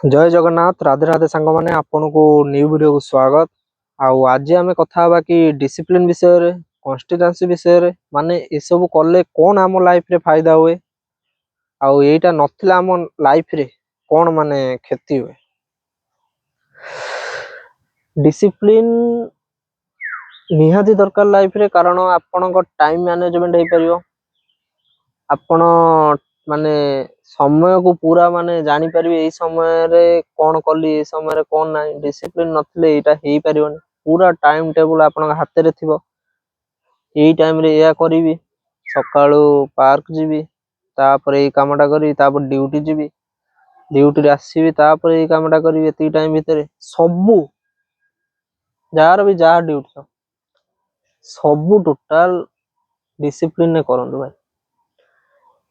जय जगन्नाथ राधे राधे सांग मैंने आपन को न्यू वीडियो को स्वागत। आज आम कथा कि डिसिप्लिन विषय रे कंसिस्टेंसी विषय रे माने ए सब कले कौन आम लाइफ रे फायदा हुए आउ एटा नथिला आम लाइफ रे कौन माने क्षति हुए। डिसिप्लिन निहाती दरकार लाइफ रे कारण आपन को टाइम मैनेजमेंट हो परियो आपण माने समय को पूरा माने जानी परिबे ए समय रे कौन कली ए समय रे कौन नाही। डिसिप्लिन नथले एटा हेई परिबोनी। पूरा टाइम टेबल आपण हाथ रे थिबो एई टाइम रे या करिवि सकाळू पार्क जीवी तापर एई कामटा करी तापर ड्यूटी जीवी ड्यूटी रे आसीबी तापर एई कामटा करी एती टाइम भितरे सबु जार भी जा ड्यूटी सबु टोटल डिसिप्लिन ने करंदु भाई।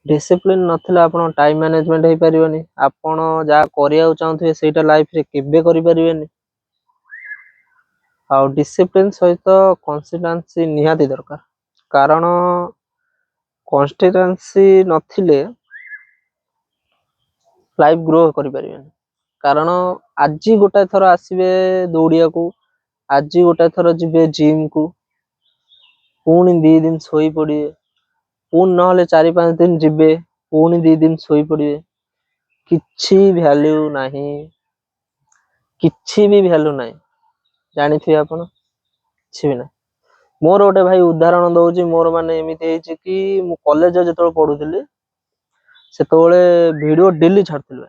डिसिप्लिन नथिला आपण टाइम मैनेजमेंट हो परिबोनी। आपण जा करिया चाहथि सेटा लाइफ रे केबे करि परिबेनी। आ डिसिप्लिन सहित कंसिस्टेंसी निहाती दरकार कारण कंसिस्टेंसी नथिले लाइफ ग्रो करि परिबेनी। कारण आज गोटा थर आसीबे दौड़िया को आज गोटा थर जिबे जिम को पुणी 2 दिन सोई पड़िए पुणी नहले 4-5 दिन जिबे पुणी 2 दिन सोई पड़िए किछि वैल्यू नाही किछि भी वैल्यू नाही जानि थि आपण किछि भी ना। मोर गोटे भाई उदाहरण दउची मोर माने एमिति हेछि कि मु कॉलेज जेतोळ पढुथिली सेतोळे वीडियो डेली छाडथिल।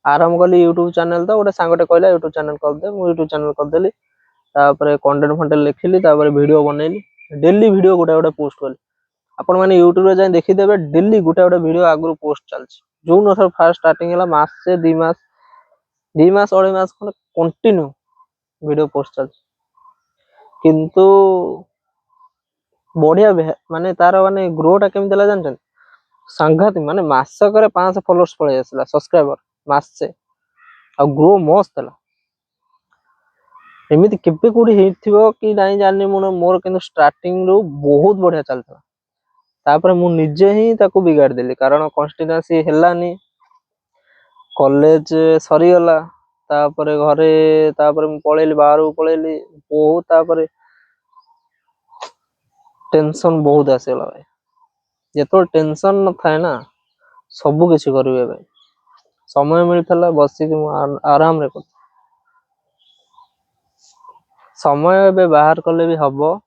आरंभ कली यूट्यूब चैनल तो गोटे सांगटे कहला यूट्यूब चैनल कर दे मु यूट्यूब चैनल कर देली तापर कंटेंट फंटेंट लिखिली तापर वीडियो बनैली डेली वीडियो गोटे गोटे पोस्ट कली। आपण माने यूट्यूब रे जाय देखि देबे डेली गोटे गोटे वीडियो आगु पोस्ट चलछि जो न सर फर्स्ट स्टार्टिंग हला मास से 2 मास 2 मास कोन कंटिन्यू वीडियो पोस्ट चलछि किंतु बढ़िया माने तार माने ग्रोटा केम देला जानछन संघाती माने मासक रे 500 फॉलोअर्स पळे आसला सब्सक्राइबर मास से आ ग्रो मस्त हला। एमिति केबे कोडी हेथिबो कि नाही जानि मोर किंतु स्टार्टिंग रो बहुत बढ़िया चलथला तापर मु निजे ही ताको बिगाड़ देली कारण कंसिस्टेंसी हेलानी कॉलेज सरी गला तापर घरे तापर मु पळेली बाहर पळेली बहुत तापर टेंशन बहुत आसेला भाई। जेतो टेंशन न थाए ना सब किछि करिवे भाई समय मिलथला बसी कि आराम रे कर समय एबे बाहर कले भी हबो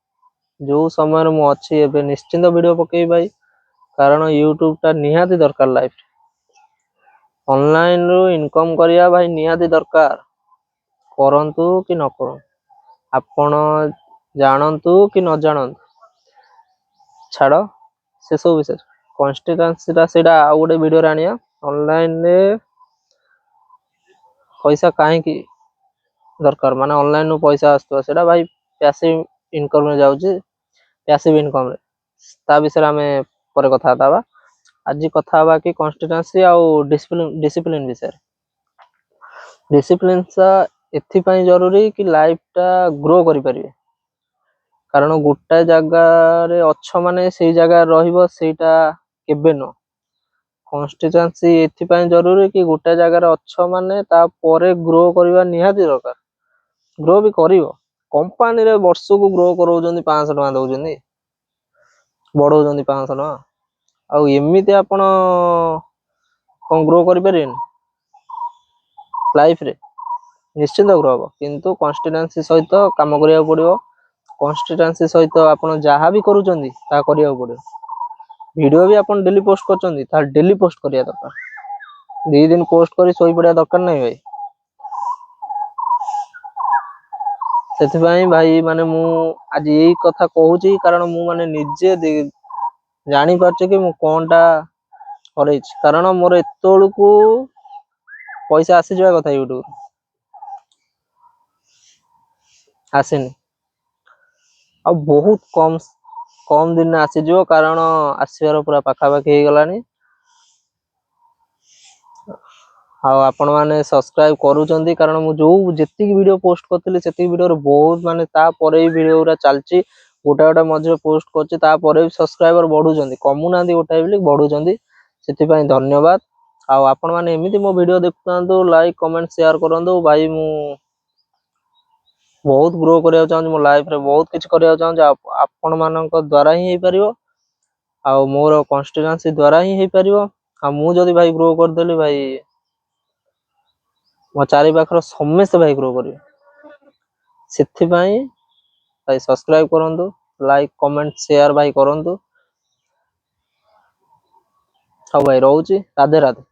जो समय मु अछि एबे निश्चिंत वीडियो पकेई भाई कारण यूट्यूब ता निहाती दरकार लाइफ ऑनलाइन रो इनकम करिया भाई निहाती दरकार करंतु कि न करू आपण जानंतु कि न जानंतु छाड़ से सब विषय कंसिस्टेंसी ता सेडा आ गोटे वीडियो रानिया ऑनलाइन रे पैसा काहे की दरकार माने ऑनलाइन नु पैसा आस्तो सेडा भाई पैसिव इनकम में जाउची पैसिव इनकम रे ता विषय हमें पर कथा ताबा आज कथा बा कि कंसिस्टेंसी आ डिसिप्लिन विषय। डिसिप्लिन सा एथि पई जरूरी कि लाइफ ता ग्रो करि परिबे कारण गोटा जगह रे अच्छ माने सेई जगह रहिबो सेटा केबे न कंसिस्टेंसी एथि पई जरूरी कि गोटा जगह रे अच्छ माने ता परे ग्रो करिवा निहाती दरकार ग्रो भी करिवो कंपनी रे वर्ष को ग्रो करौजंदी 500 टका दउजंदी बढौजंदी 500 टका आ एमिति आपण कोन ग्रो करि परिबेन लाइफ रे निश्चित ग्रो हो किंतु कंसिस्टेंसी सहित काम करिया पड़ियो। कंसिस्टेंसी सहित आपण जहा भी करूचंदी ता करिया पड़ियो। वीडियो भी आपण डेली पोस्ट करचंदी ता डेली पोस्ट करिया दरकार 2 दिन पोस्ट करी सोई पड़िया दरकार नै भाई। सेति भाई माने मु आज यही कथा कहूची कारण मु माने निजे जानी पारछे कि मु कोनटा करैछ कारण मोर एतोळ को पैसा आसी जाय कथा यूट्यूब आसेनी आ बहुत कम दिन आसी जो कारण आसीबार पूरा पाखा पाखी हे गलानी आ आपण माने सब्सक्राइब करूचंदी कारण मु जो जेतिक वीडियो पोस्ट करथले सेतिक वीडियो रे बहुत माने ता परे वीडियो उरा चालची गोटा गोटा मझे पोस्ट करची ता परे सब्सक्राइबर बढ़ुचंदी कमु नांदी गोटा बिली बढ़ुचंदी सेति पई धन्यवाद। ଆଉ ଆପଣ ମାନେ ଏମିତି ମୋ ଭିडिଓ ଦେଖୁଥାନ୍ତୁ, ଲାଇକ୍ କମେଣ୍ଟ ସେୟାର କରନ୍ତୁ ଭାଇ। ମୁଁ ବହୁତ ଗ୍ରୋ କରିବାକୁ ଚାହୁଁଛି ମୋ ଲାଇଫରେ, ବହୁତ କିଛି କରିବାକୁ ଚାହୁଁଛି। ଆପଣ ମାନଙ୍କ ଦ୍ୱାରା ହିଁ ହେଇପାରିବ, ଆଉ ମୋର କନସିଷ୍ଟେନ୍ସି ଦ୍ୱାରା ହିଁ ହେଇପାରିବ। ଆଉ ମୁଁ ଯଦି ଭାଇ ଗ୍ରୋ କରିଦେଲି ଭାଇ, ମୋ ଚାରି ପାଖର ସମସ୍ତେ ଭାଇ ଗ୍ରୋ କରିବେ। ସେଥିପାଇଁ ଭାଇ ସବସ୍କ୍ରାଇବ କରନ୍ତୁ, ଲାଇକ୍ କମେଣ୍ଟ ସେୟାର ଭାଇ କରନ୍ତୁ। ହଉ ଭାଇ ରହୁଛି, ରାଧେ ରାଧେ।